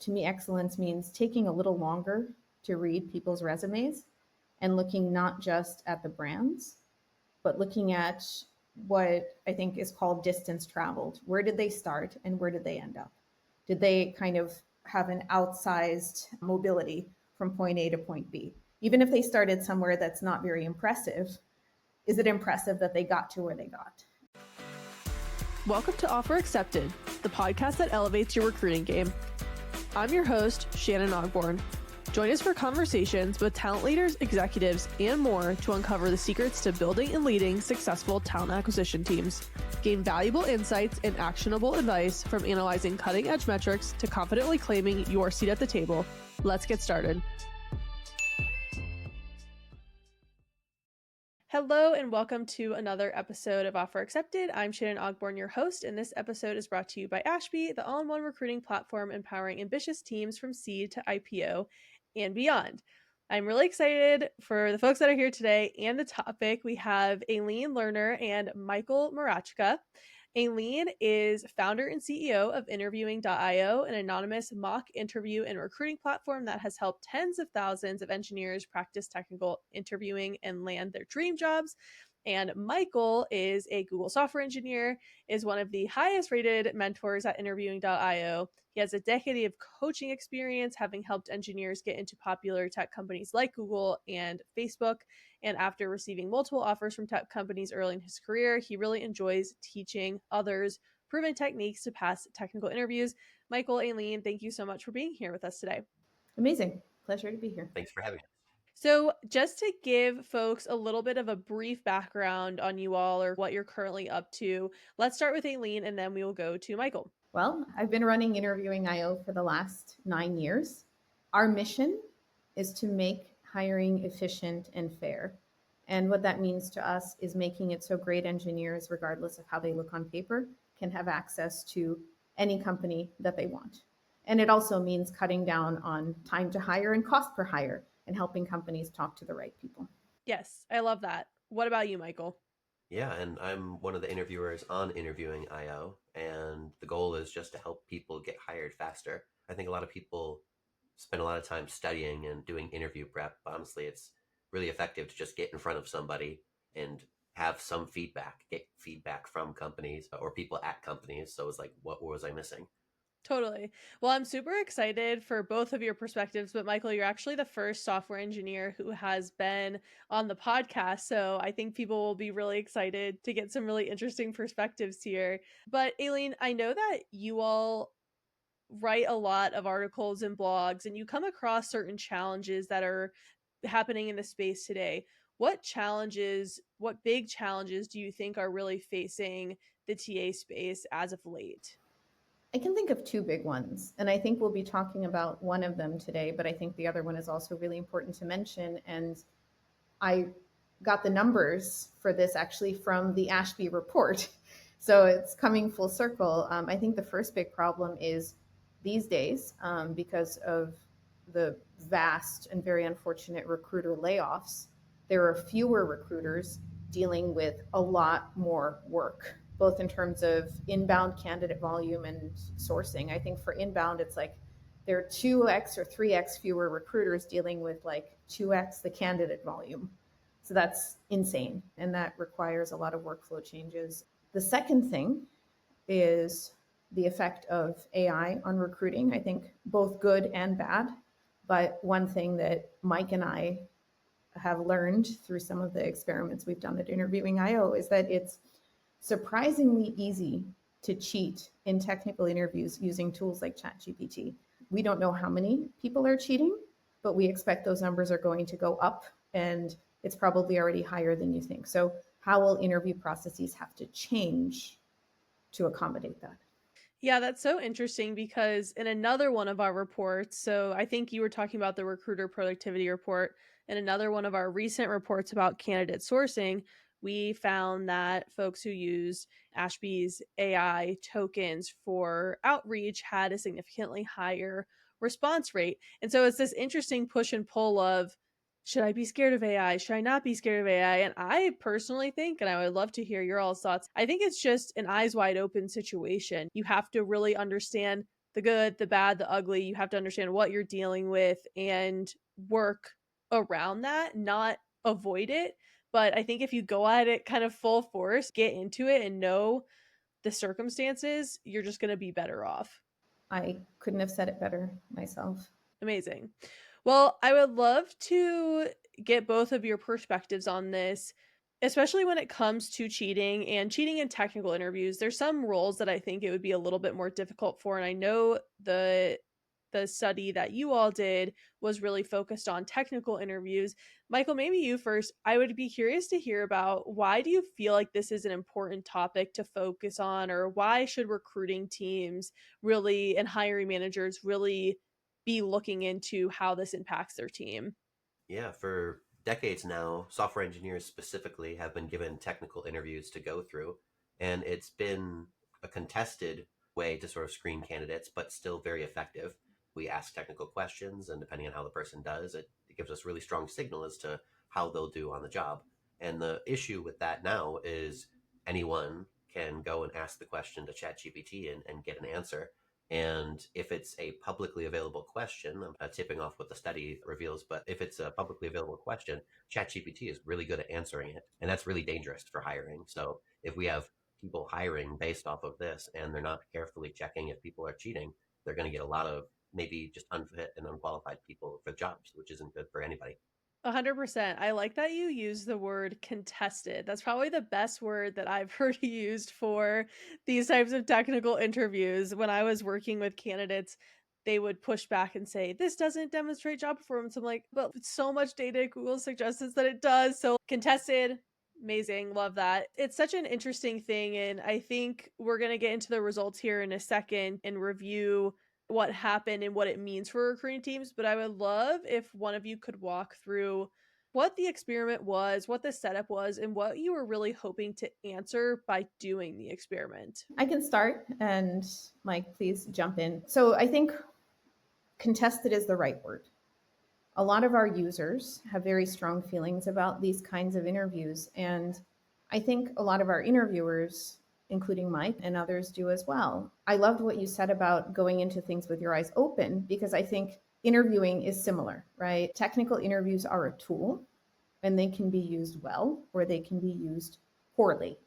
To me, excellence means taking a little longer to read people's resumes and looking not just at the brands, but looking at what I think is called distance traveled. Where did they start and where did they end up? Did they kind of have an outsized mobility from point A to point B? Even if they started somewhere that's not very impressive, is it impressive that they got to where they got? Welcome to Offer Accepted, the podcast that elevates your recruiting game. I'm your host, Shannon Ogborn. Join us for conversations with talent leaders, executives, and more to uncover the secrets to building and leading successful talent acquisition teams. Gain valuable insights and actionable advice from analyzing cutting-edge metrics to confidently claiming your seat at the table. Let's get started. Hello and welcome to another episode of Offer Accepted. I'm Shannon Ogborn, your host, and this episode is brought to you by Ashby, the all-in-one recruiting platform empowering ambitious teams from seed to IPO and beyond. I'm really excited for the folks that are here today and the topic. We have Aline Lerner and Michael Mroczka. Aline is founder and CEO of Interviewing.io, an anonymous mock interview and recruiting platform that has helped tens of thousands of engineers practice technical interviewing and land their dream jobs. And Michael is a Google software engineer, is one of the highest rated mentors at Interviewing.io. He has a decade of coaching experience, having helped engineers get into popular tech companies like Google and Facebook. And after receiving multiple offers from tech companies early in his career, he really enjoys teaching others proven techniques to pass technical interviews. Michael, Aline, thank you so much for being here with us today. Amazing. Pleasure to be here. Thanks for having us. So just to give folks a little bit of a brief background on you all or what you're currently up to, let's start with Aline and then we will go to Michael. Well, I've been running Interviewing.io for the last 9 years. Our mission is to make hiring efficient and fair. And what that means to us is making it so great engineers, regardless of how they look on paper, can have access to any company that they want. And it also means cutting down on time to hire and cost per hire and helping companies talk to the right people. Yes, I love that. What about you, Michael? Yeah, and I'm one of the interviewers on Interviewing.io, and the goal is just to help people get hired faster. I think a lot of people spend a lot of time studying and doing interview prep, but honestly, it's really effective to just get in front of somebody and have some feedback, get feedback from companies or people at companies. So it's like, what was I missing? Totally. Well, I'm super excited for both of your perspectives, but Michael, you're actually the first software engineer who has been on the podcast. So I think people will be really excited to get some really interesting perspectives here. But Aline, I know that you all write a lot of articles and blogs and you come across certain challenges that are happening in the space today. What big challenges do you think are really facing the TA space as of late? I can think of two big ones, and I think we'll be talking about one of them today, but I think the other one is also really important to mention. And I got the numbers for this actually from the Ashby report. So it's coming full circle. I think the first big problem is these days, because of the vast and very unfortunate recruiter layoffs, there are fewer recruiters dealing with a lot more work, both in terms of inbound candidate volume and sourcing. I think for inbound, it's like there are 2x or 3x fewer recruiters dealing with like 2x the candidate volume. So that's insane. And that requires a lot of workflow changes. The second thing is the effect of AI on recruiting. I think both good and bad. But one thing that Mike and I have learned through some of the experiments we've done at Interviewing.io is that it's surprisingly easy to cheat in technical interviews using tools like ChatGPT. We don't know how many people are cheating, but we expect those numbers are going to go up, and it's probably already higher than you think. So how will interview processes have to change to accommodate that? Yeah, that's so interesting because in another one of our reports, so I think you were talking about the recruiter productivity report, and another one of our recent reports about candidate sourcing, we found that folks who use Ashby's AI tokens for outreach had a significantly higher response rate. And so it's this interesting push and pull of, should I be scared of AI? Should I not be scared of AI? And I personally think, and I would love to hear your all's thoughts, I think it's just an eyes wide open situation. You have to really understand the good, the bad, the ugly. You have to understand what you're dealing with and work around that, not avoid it. But I think if you go at it kind of full force, get into it and know the circumstances, you're just going to be better off. I couldn't have said it better myself. Amazing. Well, I would love to get both of your perspectives on this, especially when it comes to cheating and cheating in technical interviews. There's some roles that I think it would be a little bit more difficult for, and I know the study that you all did was really focused on technical interviews. Michael, maybe you first. I would be curious to hear about why do you feel like this is an important topic to focus on, or why should recruiting teams really and hiring managers really be looking into how this impacts their team? Yeah, for decades now, software engineers specifically have been given technical interviews to go through, and it's been a contested way to sort of screen candidates, but still very effective. We ask technical questions, and depending on how the person does, it gives us really strong signal as to how they'll do on the job. And the issue with that now is anyone can go and ask the question to ChatGPT and get an answer. And if it's a publicly available question, I'm tipping off what the study reveals, but if it's a publicly available question, ChatGPT is really good at answering it. And that's really dangerous for hiring. So if we have people hiring based off of this and they're not carefully checking if people are cheating, they're going to get a lot of maybe just unfit and unqualified people for jobs, which isn't good for anybody. 100%. I like that you use the word contested. That's probably the best word that I've heard used for these types of technical interviews. When I was working with candidates, they would push back and say, "This doesn't demonstrate job performance." I'm like, "But so much data Google suggests that it does." So, contested, amazing. Love that. It's such an interesting thing. And I think we're going to get into the results here in a second and review what happened and what it means for recruiting teams, but I would love if one of you could walk through what the experiment was, what the setup was, and what you were really hoping to answer by doing the experiment. I can start, and Mike, please jump in. So I think contested is the right word. A lot of our users have very strong feelings about these kinds of interviews. And I think a lot of our interviewers, including Mike and others, do as well. I loved what you said about going into things with your eyes open, because I think interviewing is similar, right? Technical interviews are a tool, and they can be used well or they can be used poorly.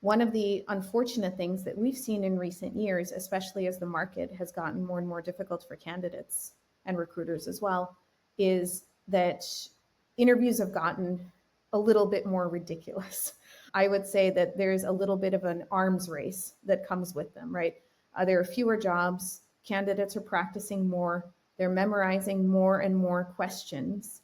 One of the unfortunate things that we've seen in recent years, especially as the market has gotten more and more difficult for candidates and recruiters as well, is that interviews have gotten a little bit more ridiculous. I would say that there's a little bit of an arms race that comes with them, right? There are fewer jobs, candidates are practicing more, they're memorizing more and more questions.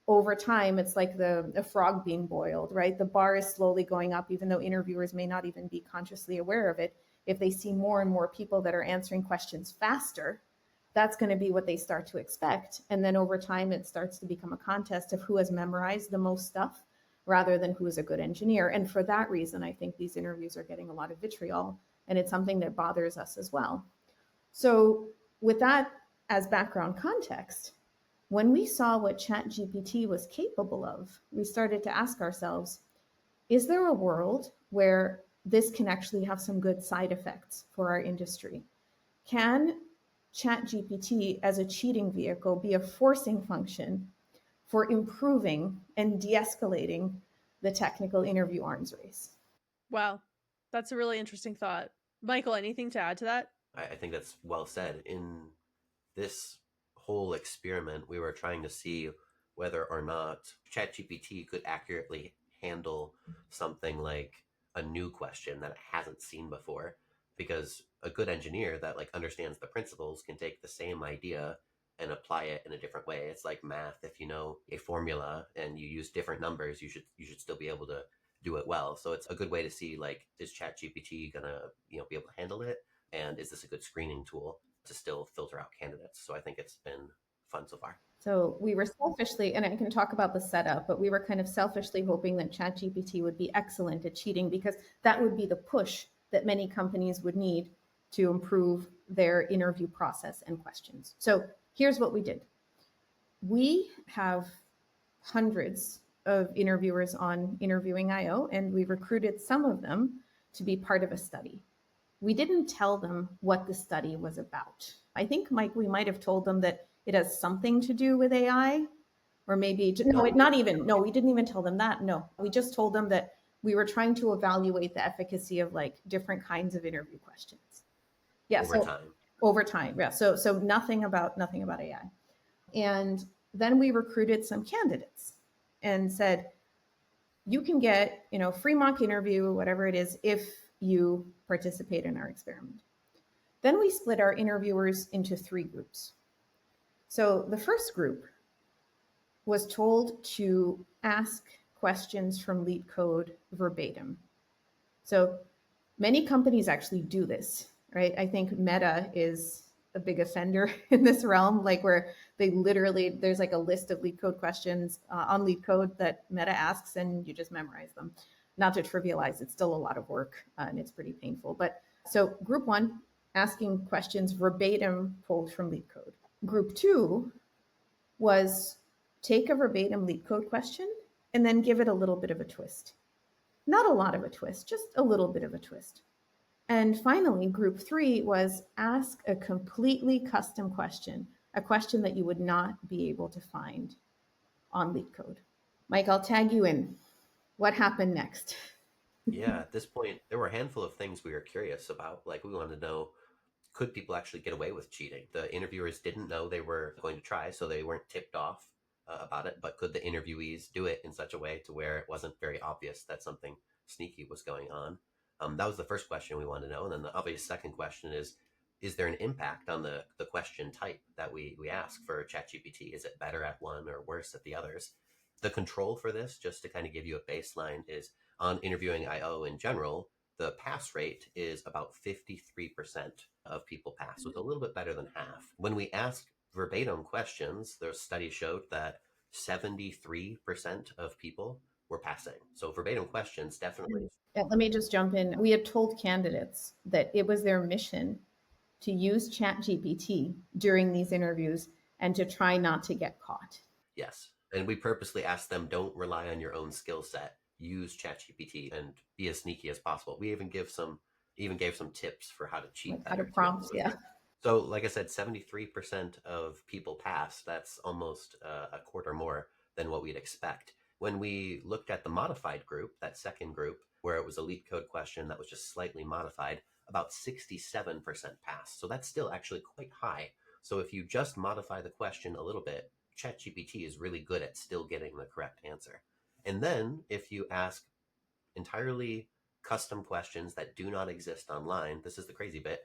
Over time, it's like the frog being boiled, right? The bar is slowly going up, even though interviewers may not even be consciously aware of it. If they see more and more people that are answering questions faster, that's going to be what they start to expect. And then over time, it starts to become a contest of who has memorized the most stuff rather than who is a good engineer. And for that reason, I think these interviews are getting a lot of vitriol, and it's something that bothers us as well. So, with that as background context, when we saw what ChatGPT was capable of, we started to ask ourselves, is there a world where this can actually have some good side effects for our industry? Can ChatGPT as a cheating vehicle be a forcing function for improving and de escalating the technical interview arms race? Wow, that's a really interesting thought. Michael, anything to add to that? I think that's well said. In this whole experiment, we were trying to see whether or not ChatGPT could accurately handle something like a new question that it hasn't seen before. Because a good engineer that like understands the principles can take the same idea and apply it in a different way. It's like math. If you know a formula and you use different numbers, you should still be able to do it well. So it's a good way to see like is ChatGPT gonna be able to handle it, and is this a good screening tool to still filter out candidates? So I think it's been fun so far. So we were selfishly, and I can talk about the setup, but we were kind of selfishly hoping that ChatGPT would be excellent at cheating, because that would be the push that many companies would need to improve their interview process and questions. So here's what we did. We have hundreds of interviewers on Interviewing.io, and we recruited some of them to be part of a study. we didn't tell them what the study was about. I think, Mike, we might have told them that it has something to do with AI, or maybe, no, not even, no, we didn't even tell them that. No, we just told them that we were trying to evaluate the efficacy of like different kinds of interview questions. Yeah, over time. Over time, yeah. So nothing about AI. And then we recruited some candidates and said, you can get, free mock interview, whatever it is, if you participate in our experiment. Then we split our interviewers into 3 groups. So the first group was told to ask questions from LeetCode verbatim. So many companies actually do this, right? I think Meta is a big offender in this realm, like where they literally, there's like a list of LeetCode questions on LeetCode that Meta asks and you just memorize them. Not to trivialize, it's still a lot of work and it's pretty painful. But so group 1, asking questions verbatim pulled from LeetCode. Group 2 was take a verbatim LeetCode question and then give it a little bit of a twist. Not a lot of a twist, just a little bit of a twist. And finally, group 3 was ask a completely custom question, a question that you would not be able to find on LeetCode. Mike, I'll tag you in. What happened next? Yeah, at this point, there were a handful of things we were curious about. Like, we wanted to know, could people actually get away with cheating? The interviewers didn't know they were going to try, so they weren't tipped off about it. But could the interviewees do it in such a way to where it wasn't very obvious that something sneaky was going on? That was the first question we wanted to know. And then the obvious second question is there an impact on the question type that we ask for ChatGPT? Is it better at one or worse at the others? The control for this, just to kind of give you a baseline, is on interviewing IO in general, the pass rate is about 53% of people pass. So it's a little bit better than half. When we ask verbatim questions, the study showed that 73% of people were passing. So verbatim questions definitely. Let me just jump in. We had told candidates that it was their mission to use ChatGPT during these interviews and to try not to get caught. Yes. And we purposely asked them, don't rely on your own skill set. Use ChatGPT and be as sneaky as possible. We even gave some tips for how to cheat Like how better to prompt, too. yeah. So, like I said, 73% of people pass. That's almost a quarter more than what we'd expect. When we looked at the modified group, that second group, where it was a LeetCode question that was just slightly modified, about 67% pass. So that's still actually quite high. So if you just modify the question a little bit, ChatGPT is really good at still getting the correct answer. And then if you ask entirely custom questions that do not exist online, this is the crazy bit,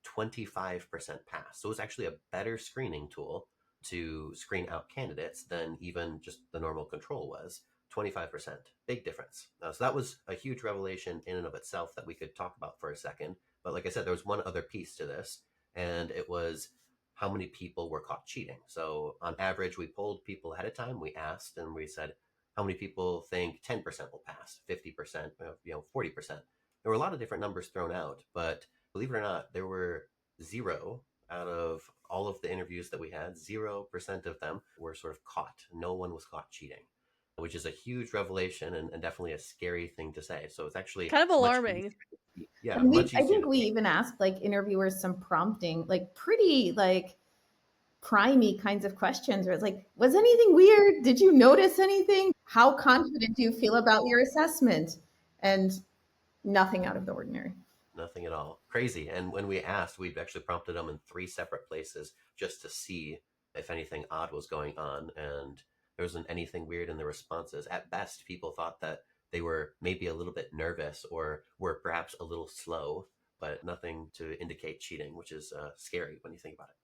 25% pass. So it's actually a better screening tool to screen out candidates than even just the normal control was. 25%, big difference. So that was a huge revelation in and of itself that we could talk about for a second. But like I said, there was one other piece to this, and it was how many people were caught cheating. So on average, we polled people ahead of time. We asked and we said, how many people think 10% will pass, 50%, 40%? There were a lot of different numbers thrown out, but believe it or not, there were 0 out of all of the interviews that we had, 0% of them were sort of caught. No one was caught cheating, which is a huge revelation and definitely a scary thing to say. So it's actually kind of much alarming. easier. Yeah, And much I easier think to we even asked like interviewers some prompting, like pretty like primey kinds of questions where it's like, was anything weird? Did you notice anything? How confident do you feel about your assessment? And nothing out of the ordinary. nothing at all. Crazy. And when we asked, we actually prompted them in 3 separate places just to see if anything odd was going on. And there wasn't anything weird in the responses. At best, people thought that they were maybe a little bit nervous or were perhaps a little slow, but nothing to indicate cheating, which is scary when you think about it.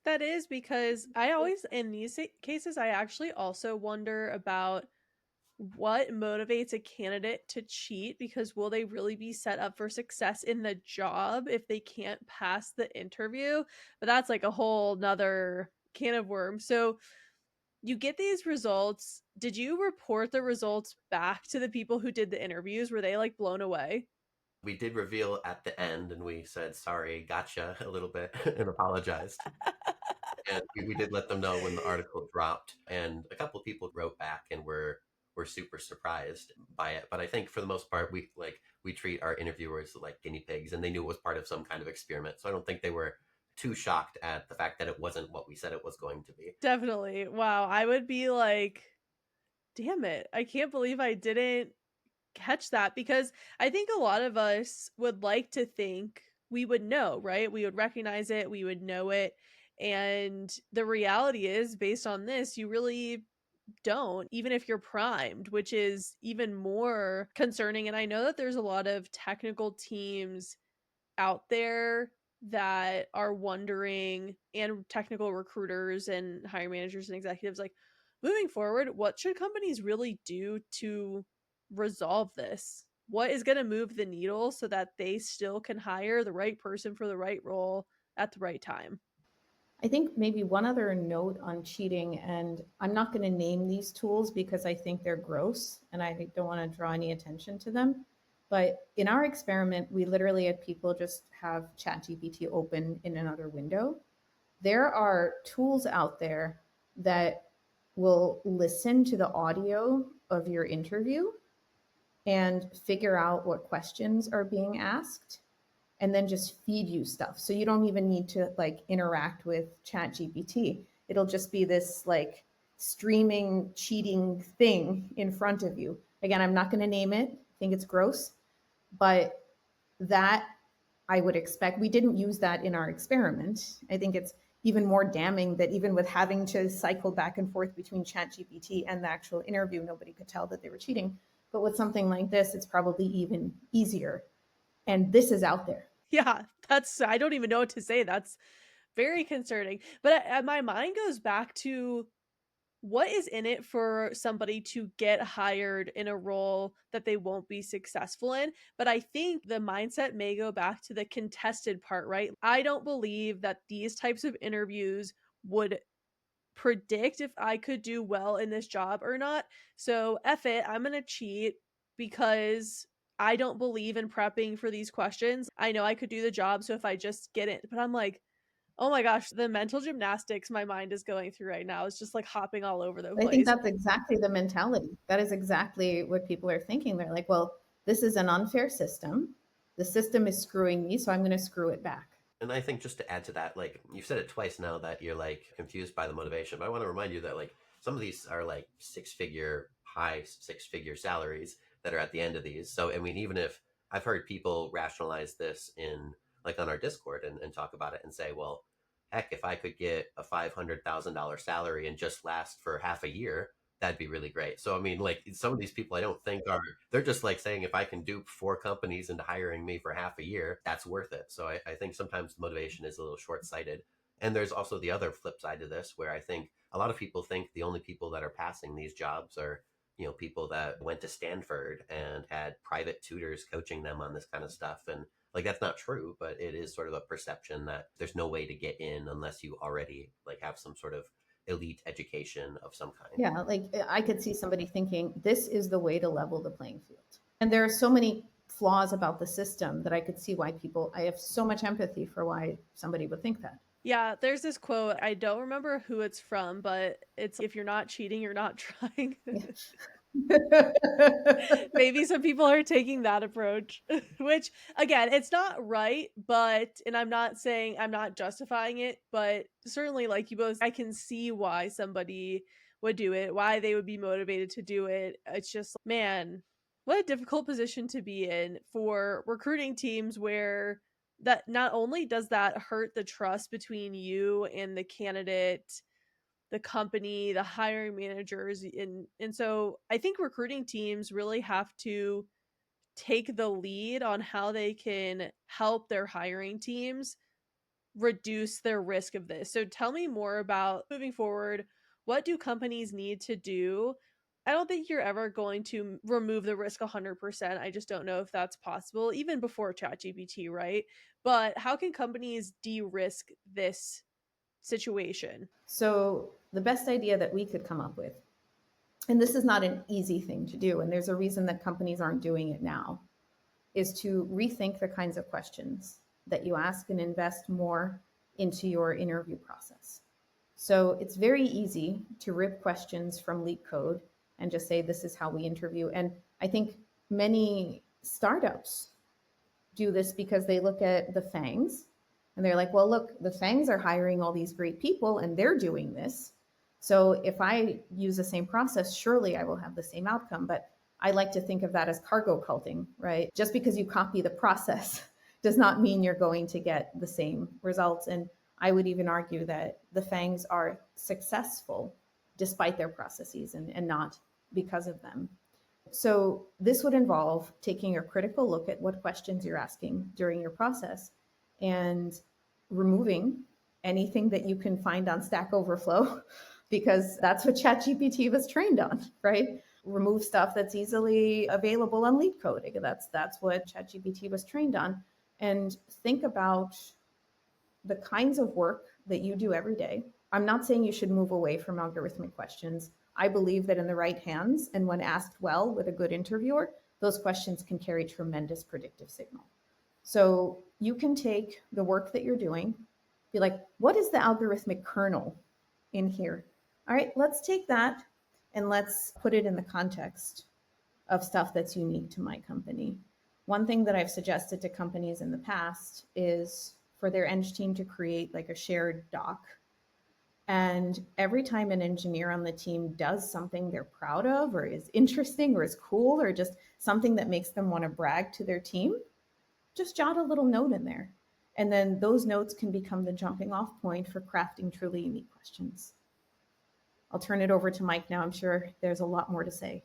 That is because I always, in these cases, I actually also wonder about what motivates a candidate to cheat, because will they really be set up for success in the job if they can't pass the interview? But that's like a whole nother can of worms. So you get these results. Did you report the results back to the people who did the interviews? Were they like blown away? We did reveal at the end and we said, sorry, gotcha a little bit and apologized. And we did let them know when the article dropped, and a couple of people wrote back and were super surprised by it. But I think for the most part, we treat our interviewers like guinea pigs, and they knew it was part of some kind of experiment. So I don't think they were too shocked at the fact that it wasn't what we said it was going to be. Definitely. Wow. I would be like, damn it. I can't believe I didn't catch that, because I think a lot of us would like to think we would know, right? We would recognize it, we would know it. And the reality is, based on this, you really don't, even if you're primed, which is even more concerning. And I know that there's a lot of technical teams out there that are wondering, and technical recruiters and hiring managers and executives, like, moving forward, what should companies really do to resolve this? What is going to move the needle so that they still can hire the right person for the right role at the right time? I think maybe one other note on cheating, and I'm not going to name these tools because I think they're gross and I don't want to draw any attention to them. But in our experiment, we literally had people just have ChatGPT open in another window. There are tools out there that will listen to the audio of your interview and figure out what questions are being asked and then just feed you stuff. So you don't even need to like interact with ChatGPT. It'll just be this like streaming cheating thing in front of you. Again, I'm not going to name it. I think it's gross, but that I would expect. We didn't use that in our experiment. I think it's even more damning that even with having to cycle back and forth between ChatGPT and the actual interview, nobody could tell that they were cheating. But with something like this, it's probably even easier. And this is out there. Yeah, I don't even know what to say. That's very concerning. But my mind goes back to, what is in it for somebody to get hired in a role that they won't be successful in? But I think the mindset may go back to the contested part, right? I don't believe that these types of interviews would predict if I could do well in this job or not. So F it, I'm going to cheat because I don't believe in prepping for these questions. I know I could do the job, so if I just get it, but I'm like, oh my gosh, the mental gymnastics my mind is going through right now is just like hopping all over the I think place. that's exactly the mentality. That is exactly what people are thinking. They're like, well, this is an unfair system. The system is screwing me, so I'm going to screw it back. And I think just to add to that, like you've said it twice now that you're like confused by the motivation, but I want to remind you that like some of these are like high six figure salaries that are at the end of these. So I mean, even if I've heard people rationalize this in like on our Discord and talk about it and say, well, heck, if I could get a $500,000 salary and just last for half a year, that'd be really great. So I mean, like some of these people I don't think are, they're just like saying if I can dupe 4 companies into hiring me for half a year, that's worth it. So I think sometimes the motivation is a little short sighted. And there's also the other flip side to this where I think a lot of people think the only people that are passing these jobs are, people that went to Stanford and had private tutors coaching them on this kind of stuff. And like that's not true, but it is sort of a perception that there's no way to get in unless you already like have some sort of elite education of some kind. Yeah, like I could see somebody thinking this is the way to level the playing field. And there are so many flaws about the system that I could see why I have so much empathy for why somebody would think that. Yeah, there's this quote, I don't remember who it's from, but it's, if you're not cheating, you're not trying. Yeah. Maybe some people are taking that approach, which again, it's not right, but, and I'm not saying, I'm not justifying it, but certainly, like you both, I can see why somebody would do it, why they would be motivated to do it. It's just, man, what a difficult position to be in for recruiting teams, where that not only does that hurt the trust between you and the candidate, the company, the hiring managers, and so I think recruiting teams really have to take the lead on how they can help their hiring teams reduce their risk of this. So tell me more about, moving forward, what do companies need to do? I don't think you're ever going to remove the risk 100%. I just don't know if that's possible even before ChatGPT, right? But how can companies de-risk this situation? So, the best idea that we could come up with, and this is not an easy thing to do, and there's a reason that companies aren't doing it now, is to rethink the kinds of questions that you ask and invest more into your interview process. So it's very easy to rip questions from leak code and just say, this is how we interview. And I think many Startups do this because they look at the FANGs and they're like, well, look, the FANGs are hiring all these great people and they're doing this. So if I use the same process, surely I will have the same outcome. But I like to think of that as cargo culting, right? Just because you copy the process does not mean you're going to get the same results. And I would even argue that the FANGs are successful despite their processes and not because of them. So this would involve taking a critical look at what questions you're asking during your process and removing anything that you can find on Stack Overflow, because that's what ChatGPT was trained on, right? Remove stuff that's easily available on LeetCode. That's what ChatGPT was trained on. And think about the kinds of work that you do every day. I'm not saying you should move away from algorithmic questions. I believe that in the right hands and when asked well with a good interviewer, those questions can carry tremendous predictive signal. So you can take the work that you're doing, be like, what is the algorithmic kernel in here? All right, let's take that and let's put it in the context of stuff that's unique to my company. One thing that I've suggested to companies in the past is for their eng team to create like a shared doc. And every time an engineer on the team does something they're proud of, or is interesting, or is cool, or just something that makes them want to brag to their team, just jot a little note in there. And then those notes can become the jumping off point for crafting truly unique questions. I'll turn it over to Mike now. I'm sure there's a lot more to say.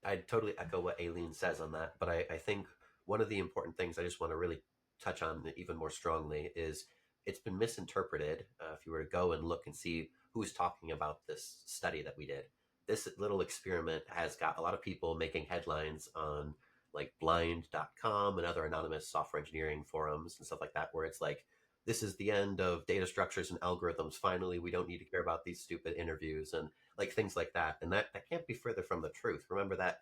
I totally echo what Aline says on that, but I think one of the important things I just want to really touch on even more strongly is it's been misinterpreted. If you were to go and look and see who's talking about this study that we did, this little experiment has got a lot of people making headlines on like blind.com and other anonymous software engineering forums and stuff like that, where it's like, this is the end of data structures and algorithms. Finally, we don't need to care about these stupid interviews and like things like that. And that can't be further from the truth. Remember that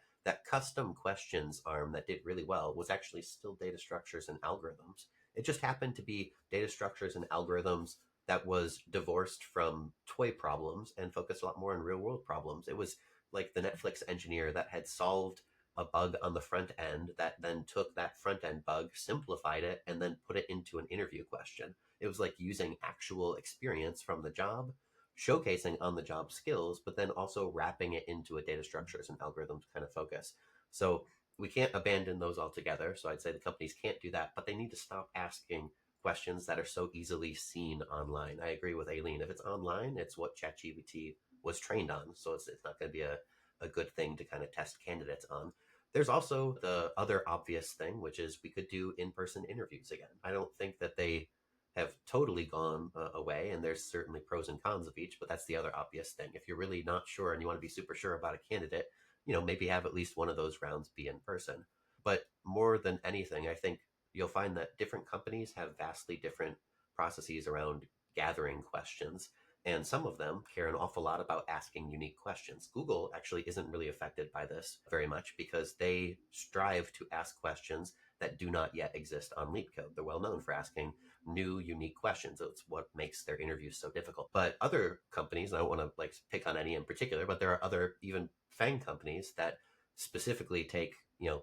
custom questions arm that did really well was actually still data structures and algorithms. It just happened to be data structures and algorithms that was divorced from toy problems and focused a lot more on real world problems. It was like the Netflix engineer that had solved a bug on the front end that then took that front end bug, simplified it, and then put it into an interview question. It was like using actual experience from the job, showcasing on the job skills, but then also wrapping it into a data structures and algorithms kind of focus. So we can't abandon those altogether. So I'd say the companies can't do that, but they need to stop asking questions that are so easily seen online. I agree with Aline. If it's online, it's what ChatGPT was trained on. So it's not going to be a good thing to kind of test candidates on. There's also the other obvious thing, which is we could do in-person interviews again. I don't think that they have totally gone away, and there's certainly pros and cons of each, but that's the other obvious thing. If you're really not sure and you want to be super sure about a candidate, maybe have at least one of those rounds be in person. But more than anything, I think you'll find that different companies have vastly different processes around gathering questions. And some of them care an awful lot about asking unique questions. Google actually isn't really affected by this very much because they strive to ask questions that do not yet exist on LeetCode. They're well known for asking new, unique questions. It's what makes their interviews so difficult. But other companies, and I don't want to like pick on any in particular, but there are other even FANG companies that specifically take,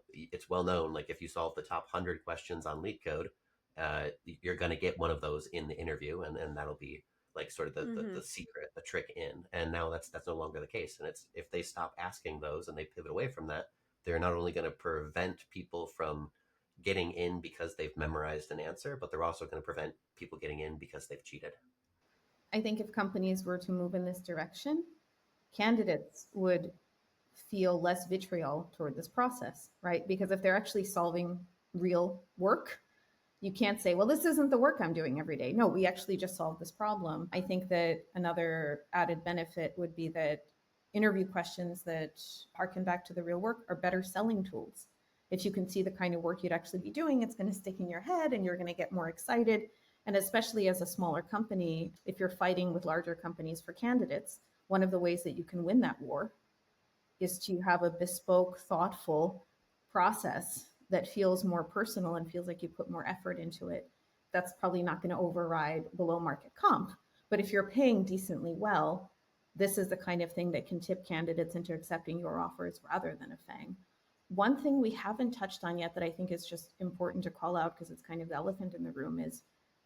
it's well known, like if you solve the top 100 questions on LeetCode, you're going to get one of those in the interview, and that'll be like sort of the secret, the trick in. And now that's no longer the case. And it's if they stop asking those and they pivot away from that, they're not only going to prevent people from getting in because they've memorized an answer, but they're also going to prevent people getting in because they've cheated. I think if companies were to move in this direction, candidates would feel less vitriol toward this process, right? Because if they're actually solving real work, you can't say, well, this isn't the work I'm doing every day. No, we actually just solved this problem. I think that another added benefit would be that interview questions that harken back to the real work are better selling tools. If you can see the kind of work you'd actually be doing, it's going to stick in your head and you're going to get more excited. And especially as a smaller company, if you're fighting with larger companies for candidates, one of the ways that you can win that war is to have a bespoke, thoughtful process that feels more personal and feels like you put more effort into it. That's probably not going to override below market comp. But if you're paying decently well, this is the kind of thing that can tip candidates into accepting your offers rather than a FANG. One thing we haven't touched on yet that I think is just important to call out because it's kind of the elephant in the room is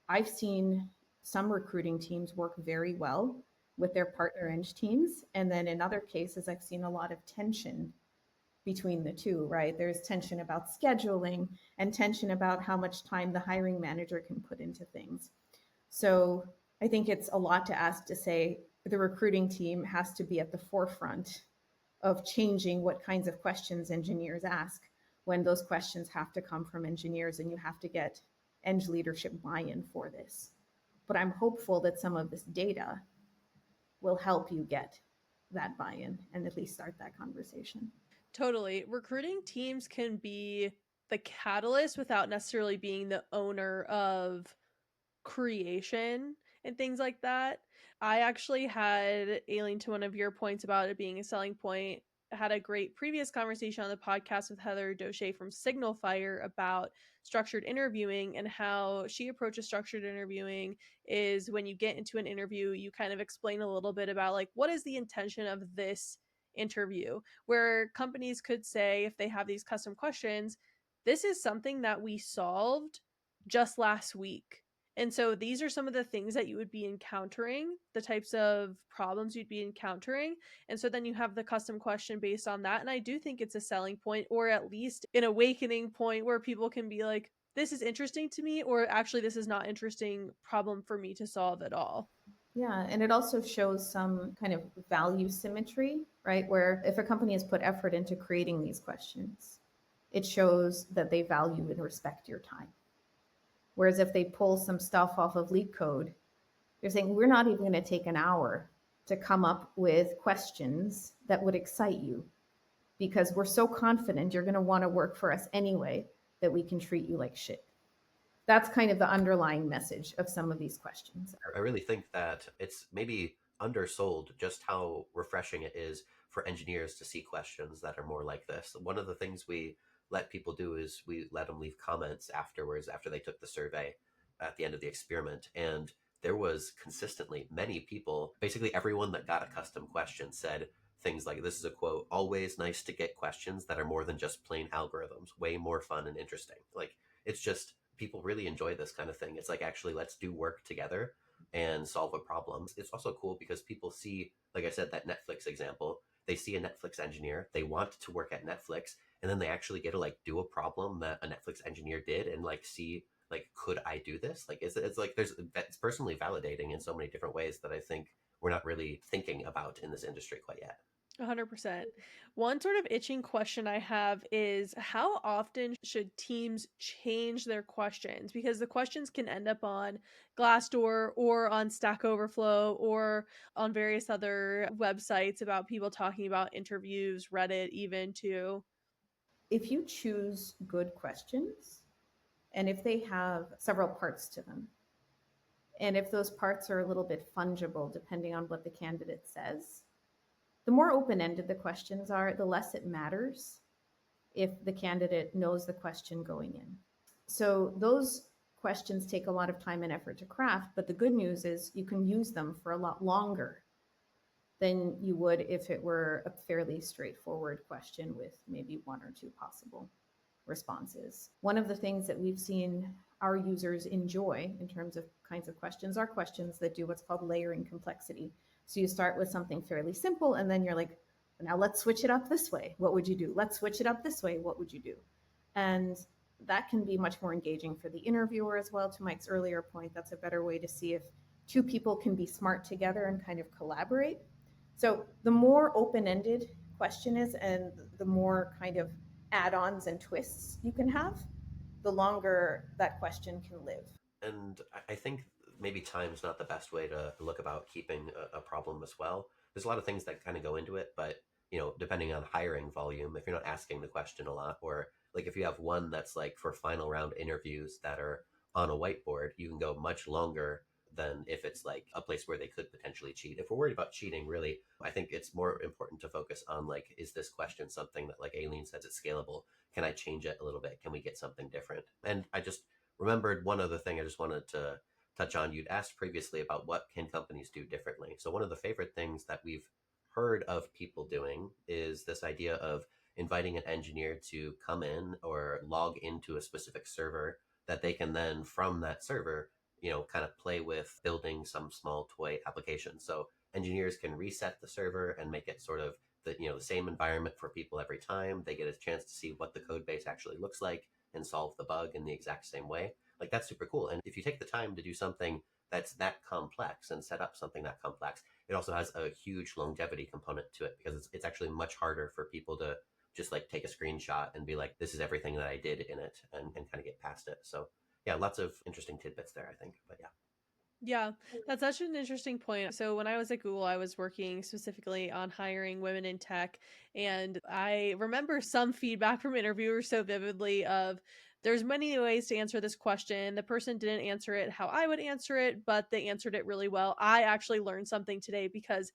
I've seen some recruiting teams work very well with their partner eng teams. And then in other cases, I've seen a lot of tension between the two, right? There's tension about scheduling and tension about how much time the hiring manager can put into things. So I think it's a lot to ask to say the recruiting team has to be at the forefront of changing what kinds of questions engineers ask when those questions have to come from engineers and you have to get eng leadership buy-in for this. But I'm hopeful that some of this data will help you get that buy-in and at least start that conversation. Totally. Recruiting teams can be the catalyst without necessarily being the owner of creation and things like that. I actually had, Aileen, to one of your points about it being a selling point, had a great previous conversation on the podcast with Heather Doche from Signal Fire about structured interviewing and how she approaches structured interviewing is when you get into an interview, you kind of explain a little bit about like what is the intention of this interview, where companies could say if they have these custom questions, this is something that we solved just last week, and so these are some of the things that you would be encountering, the types of problems you'd be encountering. And so then you have the custom question based on that. And I do think it's a selling point, or at least an awakening point where people can be like, this is interesting to me, or actually, this is not interesting problem for me to solve at all. Yeah, and it also shows some kind of value symmetry, right? Where if a company has put effort into creating these questions, it shows that they value and respect your time. Whereas if they pull some stuff off of Leak Code, they're saying, we're not even going to take an hour to come up with questions that would excite you because we're so confident you're going to want to work for us anyway that we can treat you like shit. That's kind of the underlying message of some of these questions. I really think that it's maybe undersold just how refreshing it is for engineers to see questions that are more like this. One of the things we let people do is we let them leave comments afterwards after they took the survey at the end of the experiment. And there was consistently many people, basically everyone that got a custom question said things like, this is a quote, always nice to get questions that are more than just plain algorithms, way more fun and interesting. Like, it's just people really enjoy this kind of thing. It's like, actually, let's do work together and solve a problem. It's also cool because people see, like I said, that Netflix example. They see a Netflix engineer, they want to work at Netflix, and then they actually get to like do a problem that a Netflix engineer did and like see like, could I do this? Like, it's like it's personally validating in so many different ways that I think we're not really thinking about in this industry quite yet. 100%. One sort of itching question I have is how often should teams change their questions? Because the questions can end up on Glassdoor or on Stack Overflow or on various other websites about people talking about interviews, Reddit, even too. If you choose good questions and if they have several parts to them, and if those parts are a little bit fungible depending on what the candidate says, the more open ended the questions are, the less it matters if the candidate knows the question going in. So those questions take a lot of time and effort to craft, but the good news is you can use them for a lot longer than you would if it were a fairly straightforward question with maybe one or two possible responses. One of the things that we've seen our users enjoy in terms of kinds of questions are questions that do what's called layering complexity. So you start with something fairly simple and then you're like, now let's switch it up this way. What would you do? Let's switch it up this way. What would you do? And that can be much more engaging for the interviewer as well. To Mike's earlier point, that's a better way to see if two people can be smart together and kind of collaborate. So the more open-ended question is and the more kind of add-ons and twists you can have, the longer that question can live. And I think maybe time's not the best way to look about keeping a problem as well. There's a lot of things that kind of go into it, but depending on hiring volume, if you're not asking the question a lot, or like if you have one that's like for final round interviews that are on a whiteboard, you can go much longer than if it's like a place where they could potentially cheat. If we're worried about cheating, really, I think it's more important to focus on like, is this question something that, like Aline says, it's scalable? Can I change it a little bit? Can we get something different? And I just remembered one other thing I just wanted to touch on. You'd asked previously about what can companies do differently. So one of the favorite things that we've heard of people doing is this idea of inviting an engineer to come in or log into a specific server that they can then from that server, kind of play with building some small toy application. So engineers can reset the server and make it sort of the same environment for people every time. They get a chance to see what the code base actually looks like and solve the bug in the exact same way. Like that's super cool. And if you take the time to do something that's that complex and set up something that complex, it also has a huge longevity component to it because it's actually much harder for people to just like take a screenshot and be like, this is everything that I did in it and kind of get past it. So yeah, lots of interesting tidbits there, I think. But yeah. Yeah, that's such an interesting point. So when I was at Google, I was working specifically on hiring women in tech, and I remember some feedback from interviewers so vividly of there's many ways to answer this question. The person didn't answer it how I would answer it, but they answered it really well. I actually learned something today because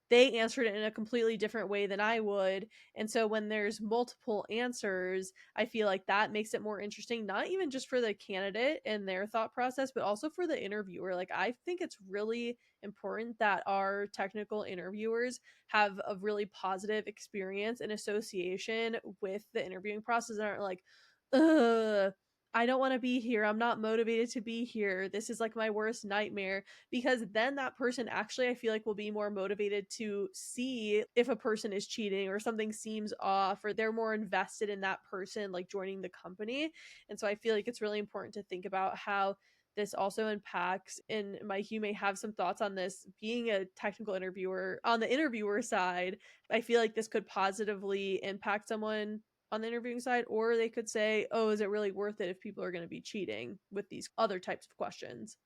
they answered it in a completely different way than I would. And so when there's multiple answers, I feel like that makes it more interesting, not even just for the candidate and their thought process, but also for the interviewer. Like, I think it's really important that our technical interviewers have a really positive experience and association with the interviewing process and aren't like, ugh, I don't want to be here. I'm not motivated to be here. This is like my worst nightmare, because then that person actually I feel like will be more motivated to see if a person is cheating or something seems off, or they're more invested in that person like joining the company. And so I feel like it's really important to think about how this also impacts, and Mike, you may have some thoughts on this being a technical interviewer on the interviewer side. I feel like this could positively impact someone on the interviewing side, or they could say, oh, is it really worth it if people are going to be cheating with these other types of questions?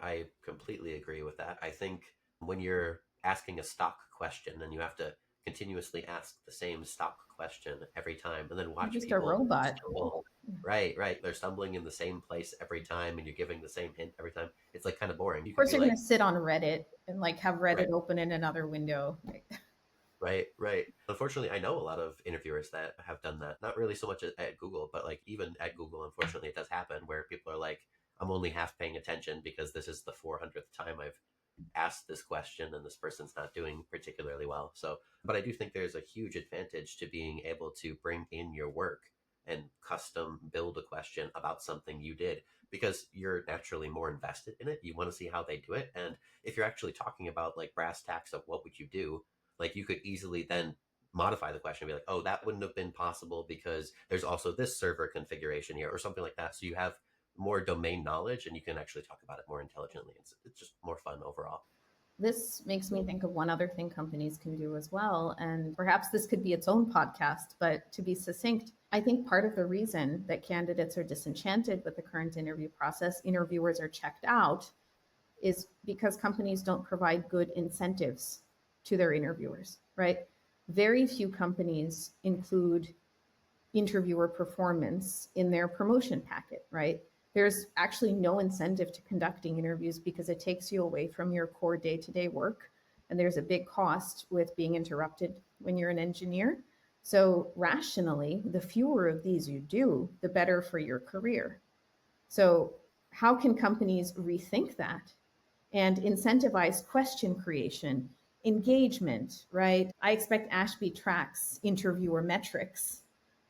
I completely agree with that. I think when you're asking a stock question and you have to continuously ask the same stock question every time and then You're watch just a people robot. stumble, right, right. They're stumbling in the same place every time and you're giving the same hint every time. It's like kind of boring. You Of could course, be you're going like, to sit on Reddit and like have right, Reddit open in another window. right, right. Unfortunately, I know a lot of interviewers that have done that. Not really so much at Google, but like even at Google, unfortunately, it does happen where people are like, I'm only half paying attention because this is the 400th time I've asked this question and this person's not doing particularly well. So, but I do think there's a huge advantage to being able to bring in your work and custom build a question about something you did because you're naturally more invested in it. You want to see how they do it. And if you're actually talking about like brass tacks of what would you do, like you could easily then modify the question and be like, oh, that wouldn't have been possible because there's also this server configuration here or something like that. So you have more domain knowledge and you can actually talk about it more intelligently. It's just more fun overall. This makes me think of one other thing companies can do as well. And perhaps this could be its own podcast, but to be succinct, I think part of the reason that candidates are disenchanted with the current interview process, interviewers are checked out, is because companies don't provide good incentives to their interviewers, right? Very few companies include interviewer performance in their promotion packet, right? There's actually no incentive to conducting interviews because it takes you away from your core day to day work. And there's a big cost with being interrupted when you're an engineer. So, rationally, the fewer of these you do, the better for your career. So, how can companies rethink that and incentivize question creation, engagement, right? I expect Ashby tracks interviewer metrics,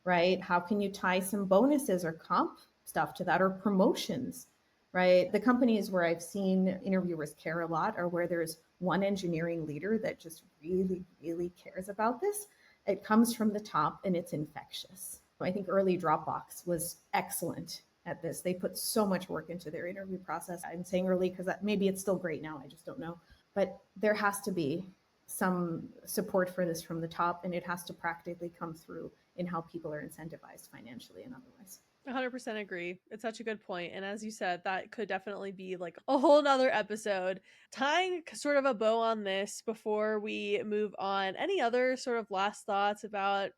right? How can you tie some bonuses or comp stuff to that or promotions, right? The companies where I've seen interviewers care a lot are where there's one engineering leader that just really, really cares about this. It comes from the top and it's infectious. I think early Dropbox was excellent at this. They put so much work into their interview process. I'm saying early because maybe it's still great now. I just don't know. But there has to be some support for this from the top, and it has to practically come through in how people are incentivized financially and otherwise. 100% agree. It's such a good point. And as you said, that could definitely be like a whole nother episode. Tying sort of a bow on this before we move on, any other sort of last thoughts about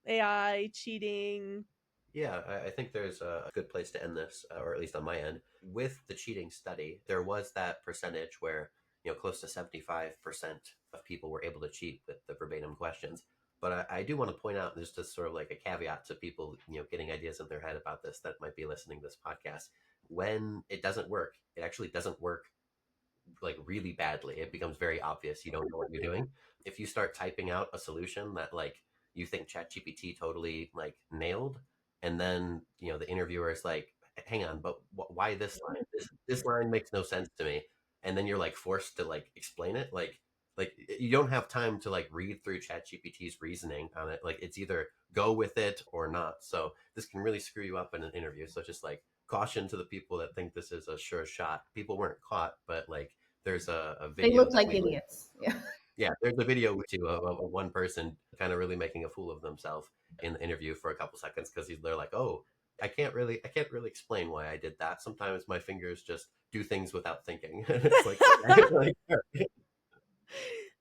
AI cheating? Yeah, I think there's a good place to end this, or at least on my end. With the cheating study, there was that percentage where, close to 75% of people were able to cheat with the verbatim questions. But I do want to point out, there's just sort of like a caveat to people, getting ideas in their head about this that might be listening to this podcast. When it doesn't work, it actually doesn't work like really badly. It becomes very obvious you don't know what you're doing. If you start typing out a solution that like you think ChatGPT totally like nailed, and then the interviewer is like, hang on, but why this line? This line makes no sense to me. And then you're like forced to like explain it. Like you don't have time to like read through ChatGPT's reasoning on it. Like it's either go with it or not. So this can really screw you up in an interview. So just like caution to the people that think this is a sure shot. People weren't caught, but like there's a They video look that like we linked. idiots. Yeah. Yeah, there's a video too of one person kind of really making a fool of themselves in the interview for a couple seconds because they're like, "Oh, I can't really explain why I did that. Sometimes my fingers just do things without thinking." It's like, okay, like,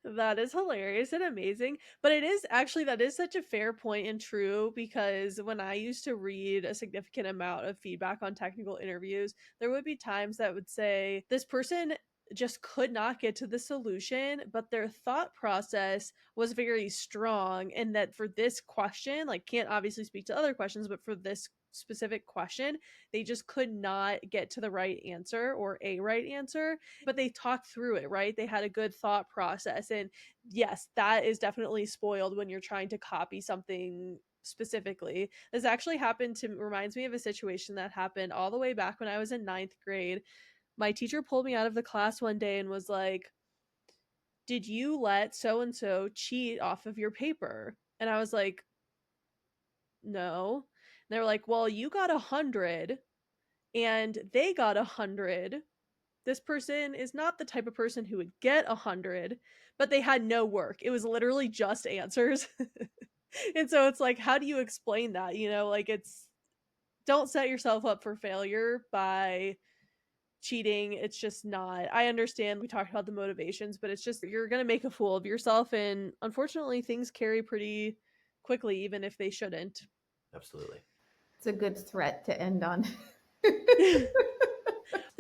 That is hilarious and amazing. But it is actually, that is such a fair point and true, because when I used to read a significant amount of feedback on technical interviews, there would be times that would say this person just could not get to the solution, but their thought process was very strong. And that for this question, like, can't obviously speak to other questions, but for this specific question, they just could not get to the right answer or a right answer, but they talked through it, right? They had a good thought process. And yes, that is definitely spoiled when you're trying to copy something specifically. This actually happened to reminds me of a situation that happened all the way back when I was in ninth grade. My teacher pulled me out of the class one day and was like, "Did you let so and so cheat off of your paper?" And I was like, "No." And they were like, "Well, you got 100 and they got 100. This person is not the type of person who would get 100, but they had no work. It was literally just answers." And so it's like, how do you explain that? Like, it's, don't set yourself up for failure by cheating. It's just not. I understand we talked about the motivations, but it's just, you're going to make a fool of yourself. And unfortunately, things carry pretty quickly, even if they shouldn't. absolutely. It's a good threat to end on.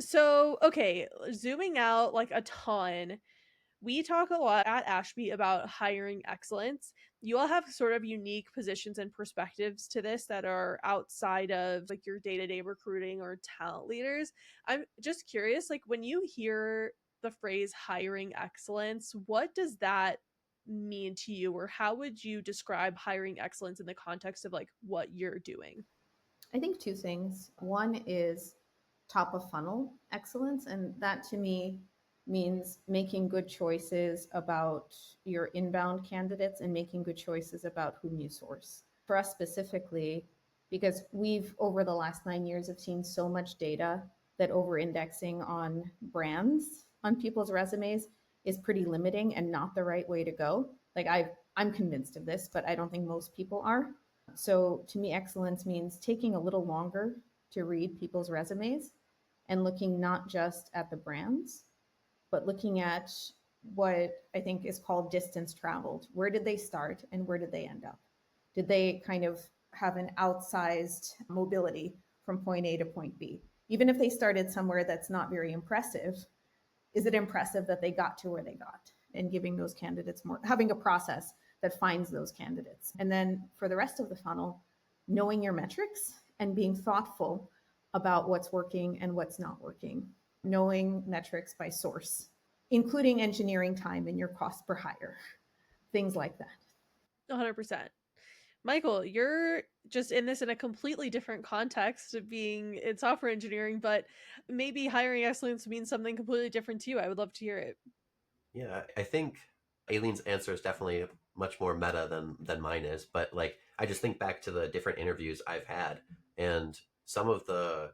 So, okay, zooming out like a ton, we talk a lot at Ashby about hiring excellence. You all have sort of unique positions and perspectives to this that are outside of like your day-to-day recruiting or talent leaders. I'm just curious, like, when you hear the phrase hiring excellence, what does that mean to you, or how would you describe hiring excellence in the context of like what you're doing? I think two things. One is top of funnel excellence, and that to me means making good choices about your inbound candidates and making good choices about whom you source. For us specifically, because we've over the last 9 years have seen so much data that over indexing on brands on people's resumes is pretty limiting and not the right way to go. Like I'm convinced of this, but I don't think most people are. So to me, excellence means taking a little longer to read people's resumes and looking not just at the brands, but looking at what I think is called distance traveled. Where did they start and where did they end up? Did they kind of have an outsized mobility from point A to point B? Even if they started somewhere that's not very impressive, is it impressive that they got to where they got? And giving those candidates more, having a process that finds those candidates. And then for the rest of the funnel, knowing your metrics and being thoughtful about what's working and what's not working, knowing metrics by source, including engineering time and your cost per hire, things like that. 100%. Michael, you're just in this in a completely different context of being in software engineering, but maybe hiring excellence means something completely different to you. I would love to hear it. Yeah, I think Aileen's answer is definitely much more meta than mine is, but like I just think back to the different interviews I've had, and some of the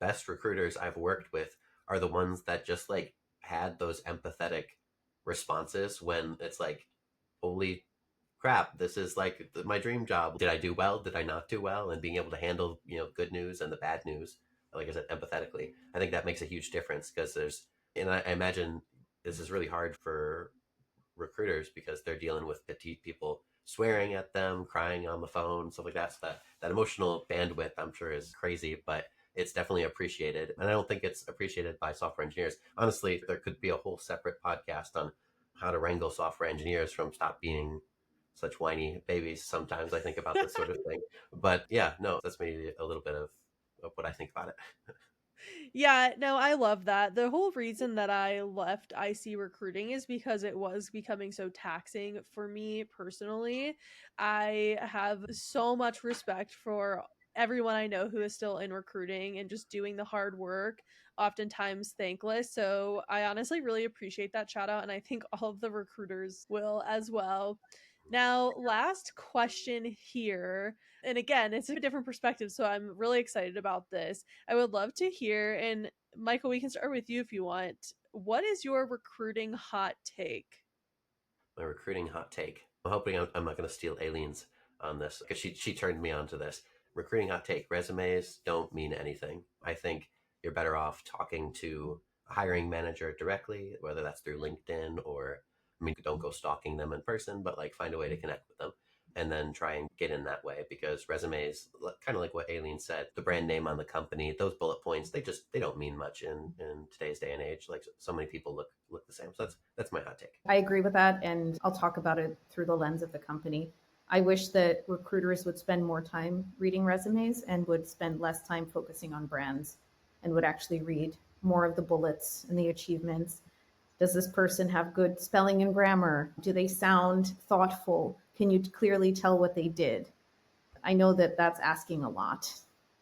best recruiters I've worked with are the ones that just like had those empathetic responses when it's like, holy crap, this is like my dream job. Did I do well? Did I not do well? And being able to handle, good news and the bad news, like I said, empathetically. I think that makes a huge difference because and I imagine this is really hard for recruiters because they're dealing with petite people swearing at them, crying on the phone, stuff like that. So that emotional bandwidth, I'm sure, is crazy, but it's definitely appreciated. And I don't think it's appreciated by software engineers. Honestly, there could be a whole separate podcast on how to wrangle software engineers from stop being such whiny babies. Sometimes I think about this sort of thing. But yeah, no, that's maybe a little bit of what I think about it. Yeah, no, I love that. The whole reason that I left IC recruiting is because it was becoming so taxing for me personally. I have so much respect for everyone I know who is still in recruiting and just doing the hard work, oftentimes thankless. So I honestly really appreciate that shout out, and I think all of the recruiters will as well. Now, last question here. And again, it's a different perspective, so I'm really excited about this. I would love to hear, and Michael, we can start with you if you want. What is your recruiting hot take? My recruiting hot take. I'm hoping I'm not going to steal Aline's on this because she turned me on to this. Recruiting hot take. Resumes don't mean anything. I think you're better off talking to a hiring manager directly, whether that's through LinkedIn or, I mean, don't go stalking them in person, but like find a way to connect with them and then try and get in that way, because resumes, kind of like what Aline said, the brand name on the company, those bullet points, they don't mean much in today's day and age. Like so many people look the same. So that's my hot take. I agree with that, and I'll talk about it through the lens of the company. I wish that recruiters would spend more time reading resumes and would spend less time focusing on brands and would actually read more of the bullets and the achievements. Does this person have good spelling and grammar? Do they sound thoughtful? Can you clearly tell what they did? I know that that's asking a lot,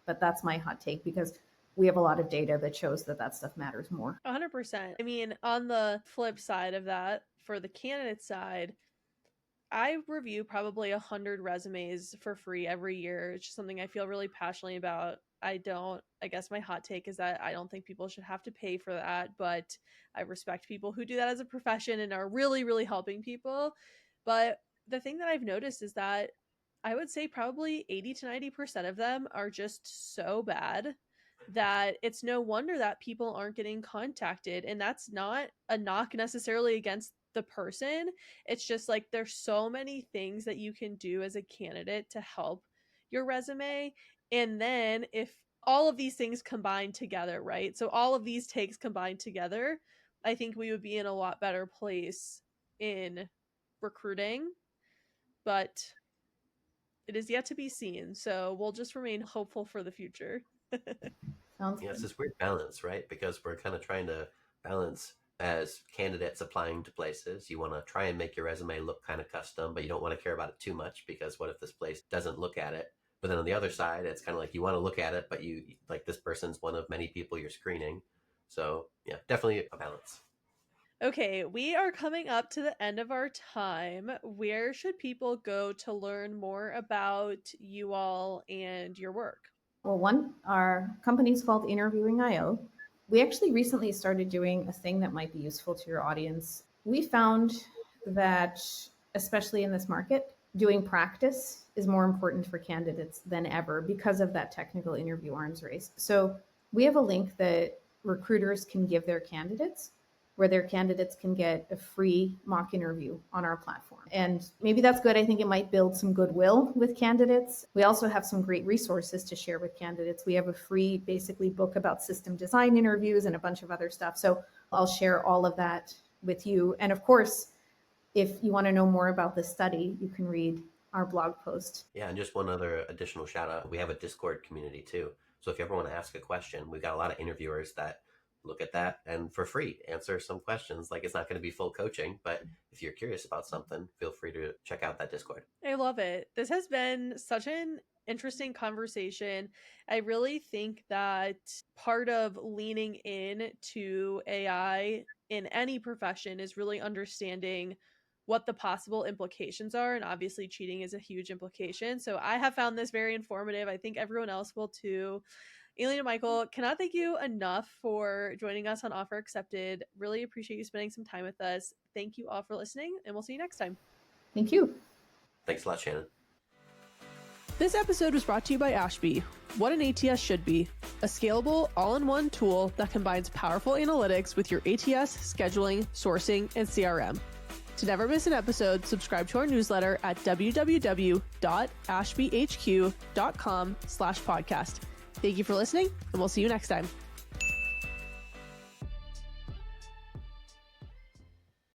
but that's my hot take because we have a lot of data that shows that that stuff matters more. 100%. I mean, on the flip side of that, for the candidate side, I review probably 100 resumes for free every year. It's just something I feel really passionately about. I guess my hot take is that I don't think people should have to pay for that, but I respect people who do that as a profession and are really, really helping people. But the thing that I've noticed is that I would say probably 80 to 90% of them are just so bad that it's no wonder that people aren't getting contacted. And that's not a knock necessarily against the person. It's just like there's so many things that you can do as a candidate to help your resume. And then if all of these things combined together, right? So all of these takes combined together, I think we would be in a lot better place in recruiting. But it is yet to be seen. So we'll just remain hopeful for the future. Sounds Yeah, it's good. this weird balance, right? Because we're kind of trying to balance as candidates applying to places. You want to try and make your resume look kind of custom, but you don't want to care about it too much because what if this place doesn't look at it? But then on the other side, it's kind of like you want to look at it, but you like this person's one of many people you're screening. So, yeah, definitely a balance. Okay, we are coming up to the end of our time. Where should people go to learn more about you all and your work? Well, one, our company's called Interviewing IO. We actually recently started doing a thing that might be useful to your audience. We found that, especially in this market, doing practice is more important for candidates than ever because of that technical interview arms race. So we have a link that recruiters can give their candidates where their candidates can get a free mock interview on our platform. And maybe that's good. I think it might build some goodwill with candidates. We also have some great resources to share with candidates. We have a free, basically, book about system design interviews and a bunch of other stuff. So I'll share all of that with you. And of course, if you want to know more about this study, you can read our blog post. Yeah, and just one other additional shout out. We have a Discord community too. So if you ever want to ask a question, we've got a lot of interviewers that look at that and for free answer some questions. Like it's not going to be full coaching, but if you're curious about something, feel free to check out that Discord. I love it. This has been such an interesting conversation. I really think that part of leaning in to AI in any profession is really understanding what the possible implications are. And obviously, cheating is a huge implication. So I have found this very informative. I think everyone else will too. Aline and Michael, cannot thank you enough for joining us on Offer Accepted. Really appreciate you spending some time with us. Thank you all for listening, and we'll see you next time. Thank you. Thanks a lot, Shannon. This episode was brought to you by Ashby. What an ATS should be. A scalable, all-in-one tool that combines powerful analytics with your ATS, scheduling, sourcing, and CRM. To never miss an episode, subscribe to our newsletter at www.ashbyhq.com/podcast. Thank you for listening, and we'll see you next time.